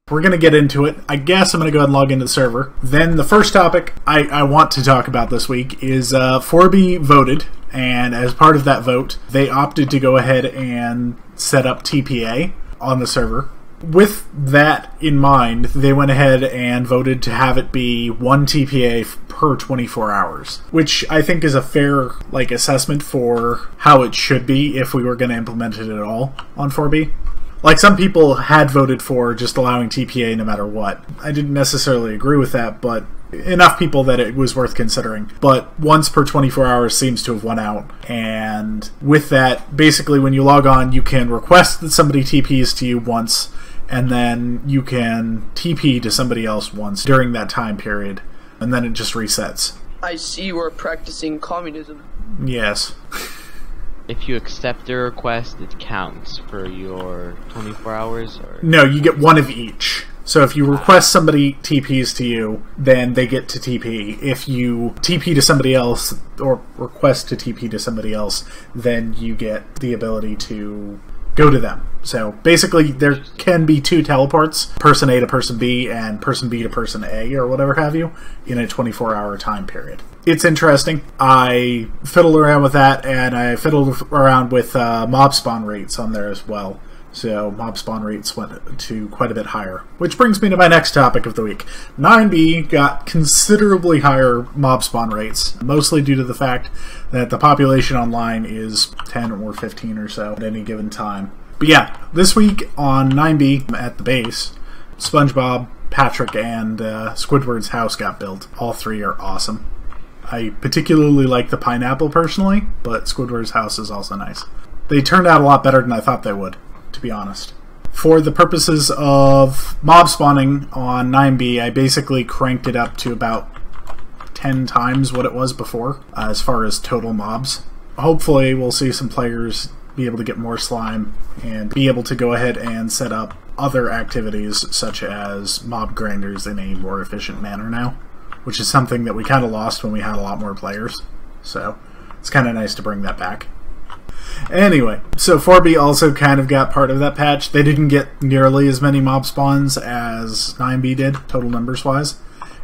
We're going to get into it. I guess I'm going to go ahead and log into the server. Then the first topic I want to talk about this week is 4B voted, and as part of that vote, they opted to go ahead and set up TPA on the server. With that in mind, they went ahead and voted to have it be 1 TPA per 24 hours, which I think is a fair assessment for how it should be if we were going to implement it at all on 4B. Some people had voted for just allowing TPA no matter what. I didn't necessarily agree with that, but enough people that it was worth considering. But once per 24 hours seems to have won out. And with that, basically when you log on, you can request that somebody TPs to you once, and then you can TP to somebody else once during that time period, and then it just resets. I see you are practicing communism. Yes. If you accept a request, it counts for your 24 hours? Or no, you get one of each. So if you request somebody TPs to you, then they get to TP. If you TP to somebody else, or request to TP to somebody else, then you get the ability to go to them. So basically there can be 2 teleports, person A to person B and person B to person A or whatever have you, in a 24-hour time period. It's interesting. I fiddled around with that, and I fiddled around with mob spawn rates on there as well. So mob spawn rates went to quite a bit higher. Which brings me to my next topic of the week. 9B got considerably higher mob spawn rates, mostly due to the fact that the population online is 10 or 15 or so at any given time. But yeah, this week on 9B at the base, SpongeBob, Patrick, and Squidward's house got built. All 3 are awesome. I particularly like the pineapple personally, but Squidward's house is also nice. They turned out a lot better than I thought they would, to be honest. For the purposes of mob spawning on 9B, I basically cranked it up to about 10 times what it was before, as far as total mobs. Hopefully we'll see some players be able to get more slime and be able to go ahead and set up other activities such as mob grinders in a more efficient manner now, which is something that we kind of lost when we had a lot more players. So it's kind of nice to bring that back. Anyway, so 4B also kind of got part of that patch. They didn't get nearly as many mob spawns as 9B did, total numbers-wise.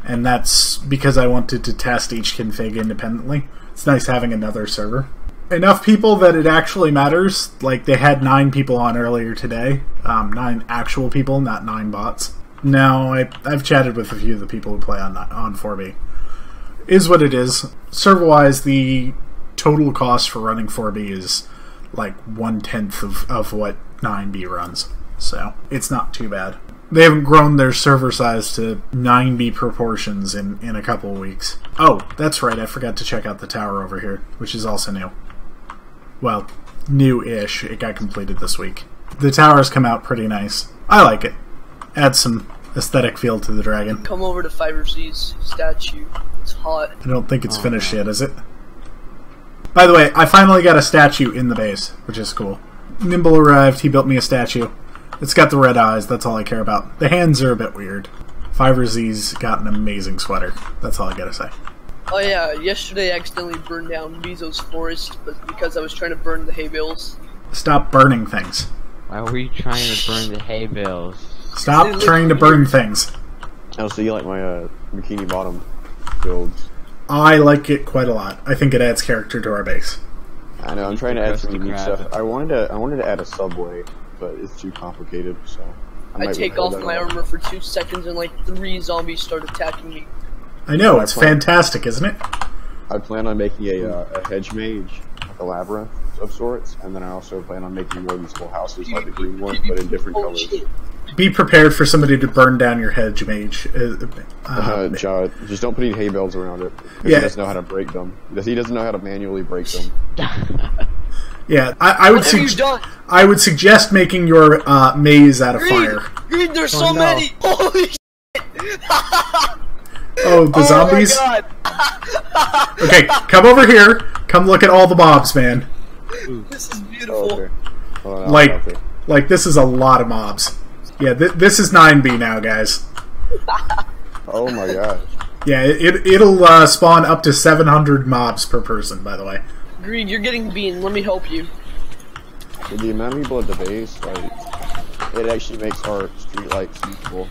And that's because I wanted to test each config independently. It's nice having another server. Enough people that it actually matters. They had 9 people on earlier today. 9 actual people, not 9 bots. No, I've chatted with a few of the people who play on 4B. Is what it is. Server-wise, the total cost for running 4B is 1/10 of what 9B runs. So, it's not too bad. They haven't grown their server size to 9B proportions in a couple of weeks. Oh, that's right, I forgot to check out the tower over here, which is also new. Well, new-ish. It got completed this week. The tower's come out pretty nice. I like it. Adds some aesthetic feel to the dragon. Come over to Fiverr's statue. It's hot. I don't think it's finished yet, is it? By the way, I finally got a statue in the base, which is cool. Nimble arrived, he built me a statue. It's got the red eyes, that's all I care about. The hands are a bit weird. Fiverr's got an amazing sweater. That's all I gotta say. Oh yeah, yesterday I accidentally burned down Bezos' forest, but because I was trying to burn the hay bales. Stop burning things. why were you trying to burn the hay bales? Stop trying to burn things. Oh, so you like my bikini bottom builds? I like it quite a lot. I think it adds character to our base. I know, I'm trying to add some unique stuff. I wanted to add a subway, but it's too complicated, so I take off my armor for 2 seconds and 3 zombies start attacking me. I know, it's fantastic, isn't it? I plan on making a hedge mage, like a labyrinth of sorts, and then I also plan on making more of these little houses like the green one, but in different colors. Shit. Be prepared for somebody to burn down your hedge mage. Just don't put any hay bales around it. Yeah. He doesn't know how to break them. He doesn't know how to manually break them. Yeah, I would suggest making your maze out of fire. Green, there's so many! Holy shit! Oh, the zombies? Oh my god! Okay, come over here. Come look at all the mobs, man. This is beautiful. Oh, okay. Hold on, Like, this is a lot of mobs. Yeah, this is 9B now, guys. oh my gosh. Yeah, it'll spawn up to 700 mobs per person, by the way. Green, you're getting bean. Let me help you. With the amount of people at the base, It actually makes our streetlights useful.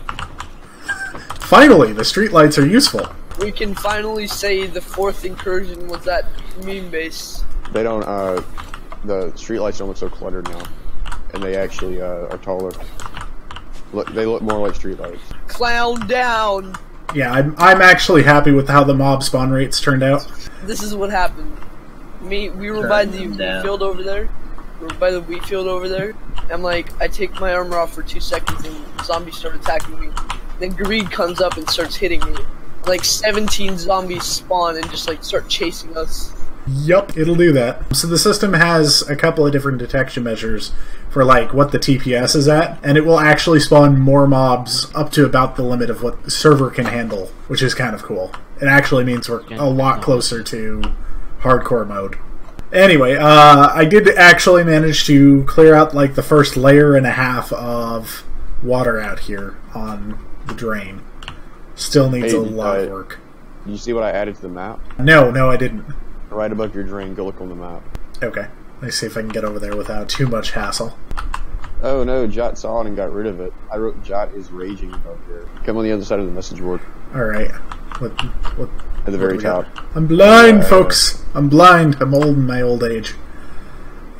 Finally, the streetlights are useful. We can finally say the 4th incursion was at meme base. They don't, the streetlights don't look so cluttered now. And they actually, are taller. They look more like streetlights. Clown down! Yeah, I'm actually happy with how the mob spawn rates turned out. This is what happened. We were by the wheat field over there. We were by the wheat field over there. I'm like, I take my armor off for 2 seconds and zombies start attacking me. Then Greed comes up and starts hitting me. Like 17 zombies spawn and just like start chasing us. Yup, it'll do that. So the system has a couple of different detection measures for like what the TPS is at, and it will actually spawn more mobs up to about the limit of what the server can handle, which is kind of cool. It actually means we're a lot closer to hardcore mode. Anyway, I did actually manage to clear out like the first layer and a half of water out here on the drain. Still needs a lot of work. You see what I added to the map? No, I didn't. Right above your drain, go look on the map. Okay. Let's see if I can get over there without too much hassle. Oh no, Jot saw it and got rid of it. I wrote Jot is raging above there. Come on the other side of the message board. Alright. What at the very top. I'm blind, folks! I'm blind. I'm old in my old age.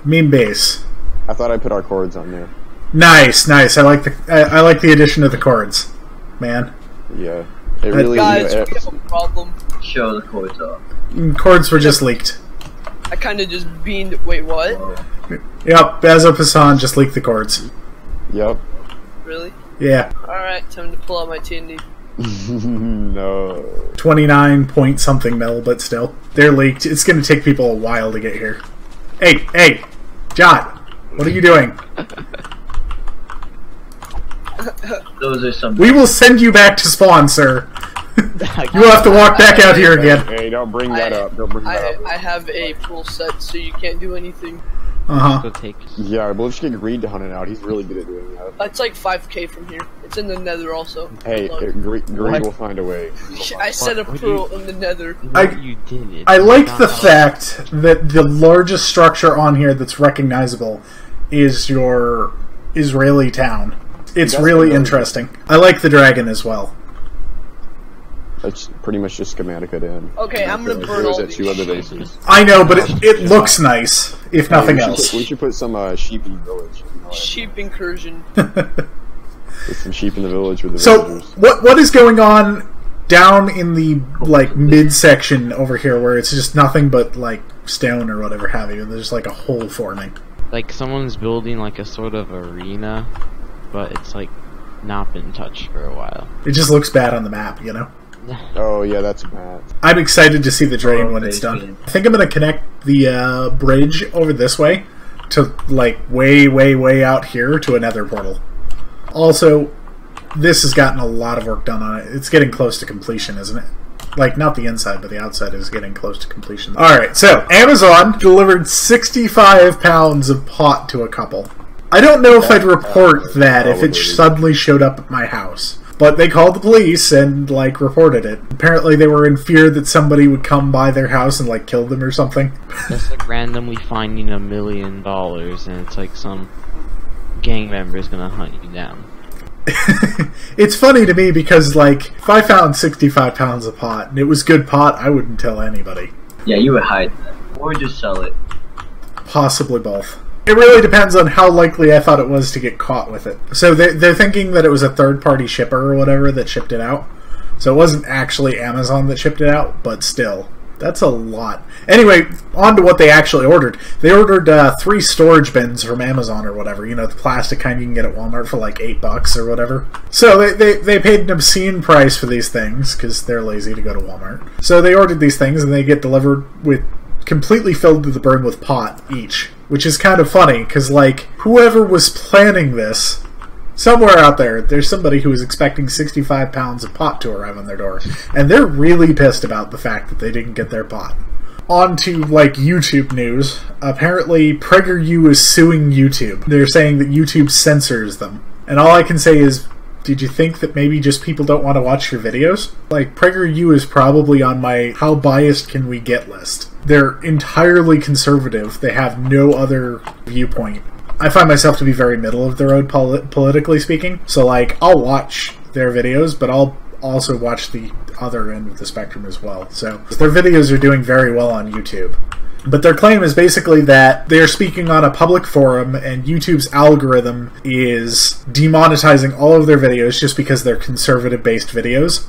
Meme base. I thought I put our chords on there. Nice. I like the addition of the chords. Man. Yeah. It really Guys, we have a problem. Show the chords off. Chords were just leaked. I kinda just beamed. Wait, what? Yep, Bazo Passan just leaked the chords. Yep. Really? Yeah. Alright, time to pull out my TND. No. 29 point something mil, but still. They're leaked. It's gonna take people a while to get here. Hey! Jot! What are you doing? Those are some. We will send you back to spawn, sir. You will have to walk back out here again. Hey, don't bring that up. Don't bring that up. I have a full set, so you can't do anything. Uh-huh. Yeah, we'll just get Greed to hunt it out. He's really good at doing that. It's like 5k from here. It's in the nether also. Hey, Greed will find a way. I set a pearl in the nether. I like the fact that the largest structure on here that's recognizable is your Israeli town. It's really interesting. I like the dragon as well. That's pretty much just schematic in. Okay, I'm gonna burn all at these. 2 other bases. I know, but it looks nice, if nothing else. We should put some sheep in the village. Sheep incursion. Put some sheep in the village with the So, villagers. what is going on down in the, like, midsection over here where it's just nothing but, like, stone or whatever have you? There's, like, a hole forming. Like, someone's building, like, a sort of arena, but it's, like, not been touched for a while. It just looks bad on the map, you know? Oh, yeah, that's bad. I'm excited to see the drain when it's done. I think I'm going to connect the bridge over this way to, like, way out here to a nether portal. Also, this has gotten a lot of work done on it. It's getting close to completion, isn't it? Like, not the inside, but the outside is getting close to completion. Alright, so, Amazon delivered 65 pounds of pot to a couple. I don't know if I'd report that if it suddenly showed up at my house. But they called the police and, like, reported it. Apparently they were in fear that somebody would come by their house and, like, kill them or something. That's like randomly finding $1 million and it's like some gang member is gonna hunt you down. It's funny to me because, like, if I found 65 pounds of pot and it was good pot, I wouldn't tell anybody. Yeah, you would hide that. Or just sell it. Possibly both. It really depends on how likely I thought it was to get caught with it. So they're thinking that it was a third-party shipper or whatever that shipped it out. So it wasn't actually Amazon that shipped it out, but still. That's a lot. Anyway, on to what they actually ordered. They ordered 3 storage bins from Amazon or whatever. You know, the plastic kind you can get at Walmart for like $8 or whatever. So they paid an obscene price for these things because they're lazy to go to Walmart. So they ordered these things and they get delivered with completely filled to the brim with pot each. Which is kind of funny because, like, whoever was planning this, somewhere out there's somebody who was expecting 65 pounds of pot to arrive on their door. And they're really pissed about the fact that they didn't get their pot. On to, like, YouTube news. Apparently, PragerU is suing YouTube. They're saying that YouTube censors them. And all I can say is, did you think that maybe just people don't want to watch your videos? Like, PragerU is probably on my how biased can we get list. They're entirely conservative. They have no other viewpoint. I find myself to be very middle of the road politically speaking. So, like, I'll watch their videos, but I'll also watch the other end of the spectrum as well. So their videos are doing very well on YouTube. But their claim is basically that they're speaking on a public forum and YouTube's algorithm is demonetizing all of their videos just because they're conservative-based videos.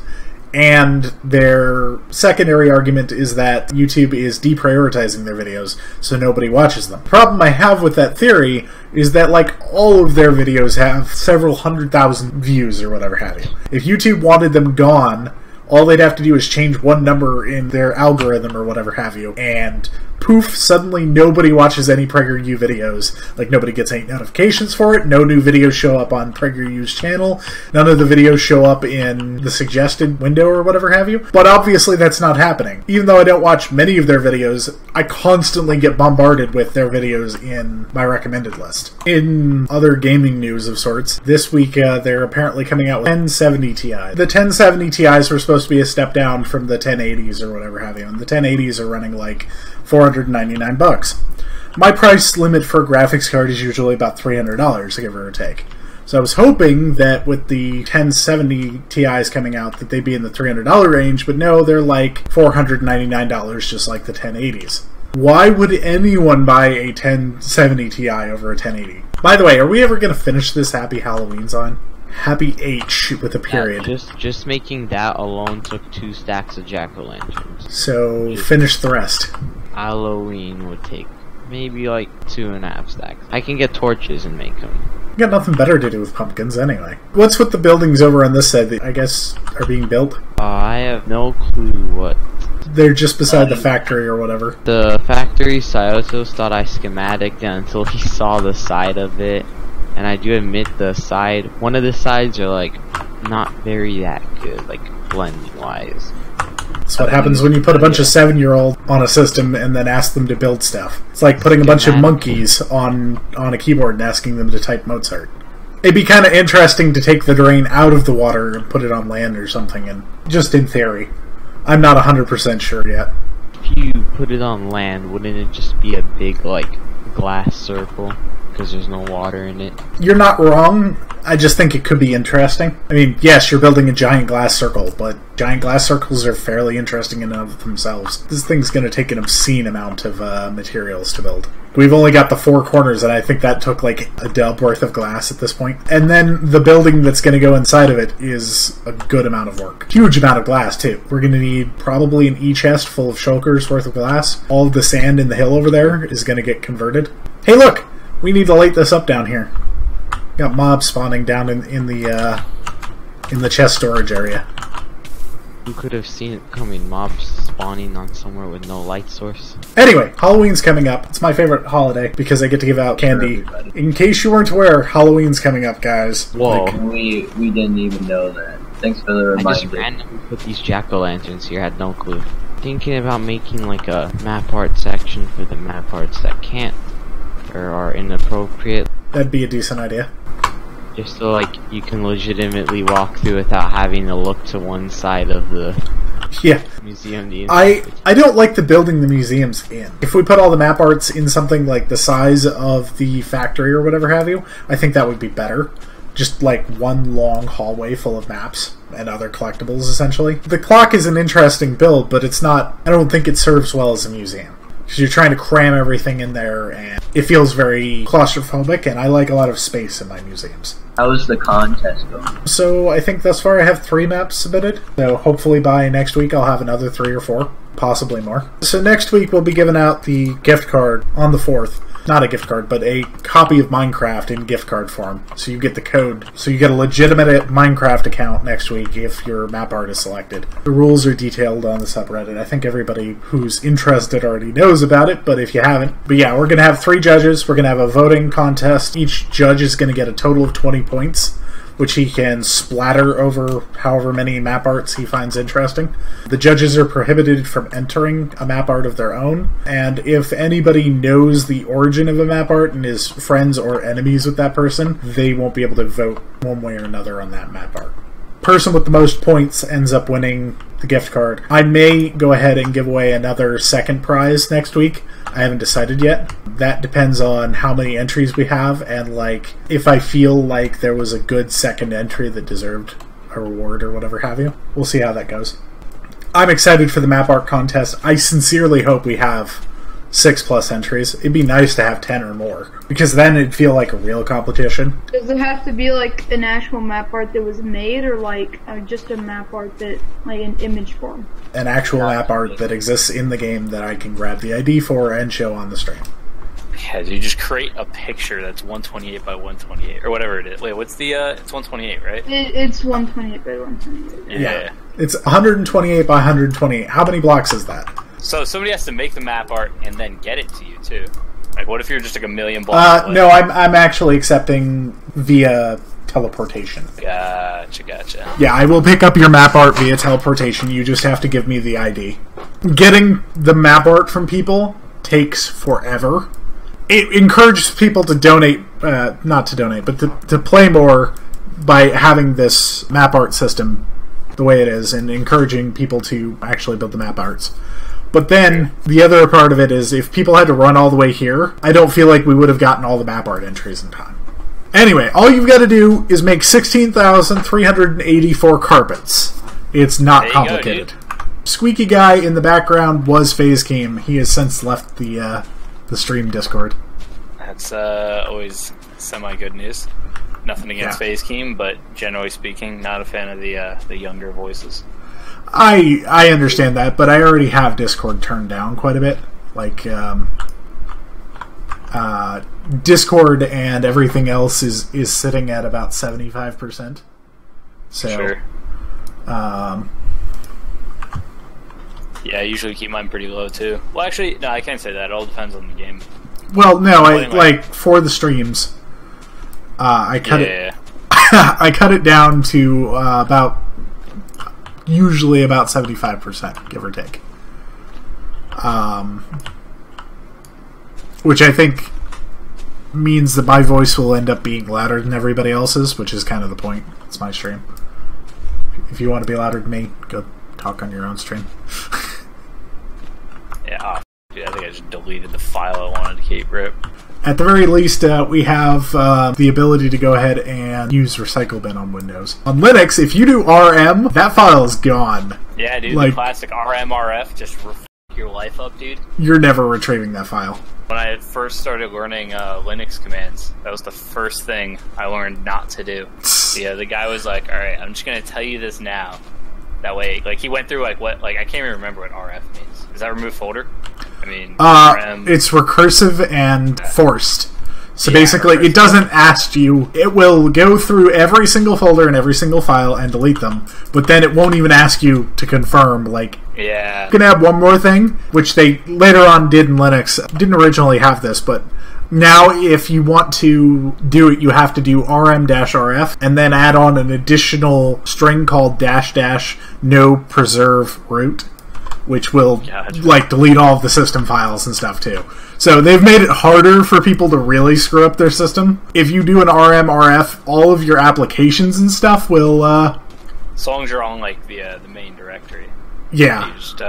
And their secondary argument is that YouTube is deprioritizing their videos, so nobody watches them. The problem I have with that theory is that, like, all of their videos have several 100,000 views or whatever have you. If YouTube wanted them gone, all they'd have to do is change one number in their algorithm or whatever have you, and poof, suddenly nobody watches any PragerU videos. Like, nobody gets any notifications for it, no new videos show up on PragerU's channel, none of the videos show up in the suggested window or whatever have you. But obviously that's not happening. Even though I don't watch many of their videos, I constantly get bombarded with their videos in my recommended list. In other gaming news of sorts, this week they're apparently coming out with 1070 Ti. The 1070 Ti's were supposed to be a step down from the 1080s or whatever have you, and the 1080s are running like $499. My price limit for a graphics card is usually about $300, give or take. So I was hoping that with the 1070 Ti's coming out that they'd be in the $300 range, but no, they're like $499 just like the 1080s. Why would anyone buy a 1070 Ti over a 1080? By the way, are we ever going to finish this Happy Halloween's on? Happy H with a period. Yeah, just making that alone took 2 stacks of jack-o'-lanterns. So finish the rest. Halloween would take maybe like 2.5 stacks. I can get torches and make them. You got nothing better to do with pumpkins anyway. What's with the buildings over on this side that I guess are being built? I have no clue what. They're just beside the factory or whatever. The factory, Sayotos thought I schematiced it until he saw the side of it. And I do admit one of the sides are like not very that good, like blending wise. That's what happens when you put a bunch of 7-year-olds on a system and then ask them to build stuff. It's like putting a bunch of monkeys on a keyboard and asking them to type Mozart. It'd be kind of interesting to take the drain out of the water and put it on land or something, and just in theory. I'm not 100% sure yet. If you put it on land, wouldn't it just be a big, like, glass circle? Because there's no water in it. You're not wrong. I just think it could be interesting. I mean, yes, you're building a giant glass circle, but giant glass circles are fairly interesting in and of themselves. This thing's going to take an obscene amount of materials to build. We've only got the 4 corners, and I think that took like a dub worth of glass at this point. And then the building that's going to go inside of it is a good amount of work. Huge amount of glass, too. We're going to need probably an e-chest full of shulkers worth of glass. All of the sand in the hill over there is going to get converted. Hey, look! We need to light this up down here. Got mobs spawning down in the chest storage area. Who could have seen it coming? Mobs spawning on somewhere with no light source. Anyway, Halloween's coming up. It's my favorite holiday because I get to give out candy. In case you weren't aware, Halloween's coming up, guys. Whoa. Like, we didn't even know that. Thanks for the reminder. I just randomly put these jack-o'-lanterns here, had no clue. Thinking about making like a map art section for the map arts that can't or are inappropriate. That'd be a decent idea. Just so like you can legitimately walk through without having to look to one side of the museum. I don't like the building the museum's in. If we put all the map arts in something like the size of the factory or whatever have you, I think that would be better. Just like one long hallway full of maps and other collectibles, essentially. The clock is an interesting build, but it's not. I don't think it serves well as a museum. Because you're trying to cram everything in there, and it feels very claustrophobic, and I like a lot of space in my museums. How is the contest going? So I think thus far I have 3 maps submitted. So hopefully by next week I'll have another 3 or 4, possibly more. So next week we'll be giving out the gift card on the 4th. Not a gift card, but a copy of Minecraft in gift card form. So you get the code. So you get a legitimate Minecraft account next week if your map art is selected. The rules are detailed on the subreddit. I think everybody who's interested already knows about it, but if you haven't. But yeah, we're going to have 3 judges. We're going to have a voting contest. Each judge is going to get a total of 20 points, which he can splatter over however many map arts he finds interesting. The judges are prohibited from entering a map art of their own, and if anybody knows the origin of a map art and is friends or enemies with that person, they won't be able to vote one way or another on that map art. Person with the most points ends up winning the gift card. I may go ahead and give away another second prize next week, I haven't decided yet. That depends on how many entries we have, and like if I feel like there was a good second entry that deserved a reward or whatever have you. We'll see how that goes. I'm excited for the map art contest. I sincerely hope we have 6+ entries. It'd be nice to have 10 or more, because then it'd feel like a real competition. Does it have to be like an actual map art that was made, or like just a map art that, like an image form? An actual map art that exists in the game that I can grab the ID for and show on the stream. Yeah, you just create a picture that's 128 by 128, or whatever it is. Wait, what's the, it's 128, right? It's 128 by 128. Yeah. It's 128 by 128. How many blocks is that? So somebody has to make the map art and then get it to you, too. Like, what if you're just like a million blocks away? No, I'm actually accepting via teleportation. Gotcha. Yeah, I will pick up your map art via teleportation. You just have to give me the ID. Getting the map art from people takes forever. It encourages people to donate, not to donate, but to play more by having this map art system the way it is, and encouraging people to actually build the map arts. But then, the other part of it is, if people had to run all the way here, I don't feel like we would have gotten all the map art entries in time. Anyway, all you've got to do is make 16,384 carpets. It's not complicated. Squeaky guy in the background was FazeCame. He has since left the stream Discord. That's always semi-good news. Nothing against FazeCame, but generally speaking, not a fan of the younger voices. I understand that, but I already have Discord turned down quite a bit. Like, Discord and everything else is sitting at about 75%. So, sure. Yeah, I usually keep mine pretty low, too. Well, actually, no, I can't say that. It all depends on the game. Well, no, like for the streams, I cut it. I cut it down to usually about 75%, give or take. Which I think means that my voice will end up being louder than everybody else's, which is kind of the point. It's my stream. If you want to be louder than me, go talk on your own stream. Yeah, dude, I think I just deleted the file I wanted to keep, rip. At the very least, we have the ability to go ahead and use Recycle Bin on Windows. On Linux, if you do RM, that file is gone. Yeah, dude, like, the classic RMRF just f your life up, dude. You're never retrieving that file. When I first started learning Linux commands, that was the first thing I learned not to do. Yeah, the guy was like, alright, I'm just going to tell you this now. That way, like, he went through, like, what, like, I can't even remember what RF means. Is that remove folder? I mean, it's recursive and forced. So yeah, basically, it doesn't ask you. It will go through every single folder and every single file and delete them, but then it won't even ask you to confirm. Like, yeah, you can add one more thing, which they later on did in Linux. Didn't originally have this, but now if you want to do it, you have to do rm-rf and then add on an additional string called -- no preserve root, which will like delete all of the system files and stuff too. So they've made it harder for people to really screw up their system. If you do an rm-rf, all of your applications and stuff will as long as you're on like the main directory. Yeah. You just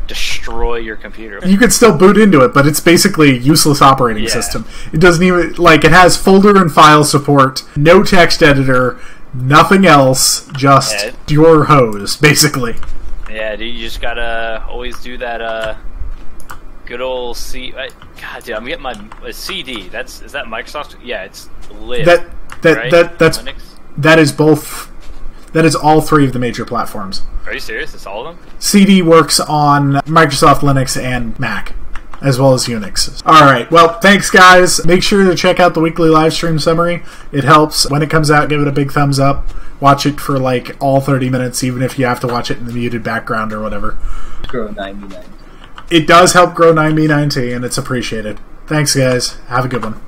destroy your computer. You could still boot into it, but it's basically a useless operating system. It doesn't even, like, it has folder and file support, no text editor, nothing else, just your hose, basically. Yeah, dude, you just gotta always do that, good old God, dude, I'm getting my CD. Is that Microsoft? Yeah, it's lib. Right? That is both. That is all three of the major platforms. Are you serious? It's all of them? CD works on Microsoft Linux and Mac, as well as Unix. Alright, well, thanks guys. Make sure to check out the weekly live stream summary. It helps. When it comes out, give it a big thumbs up. Watch it for like all 30 minutes, even if you have to watch it in the muted background or whatever. Grow 99. It does help grow 9B9T, and it's appreciated. Thanks guys. Have a good one.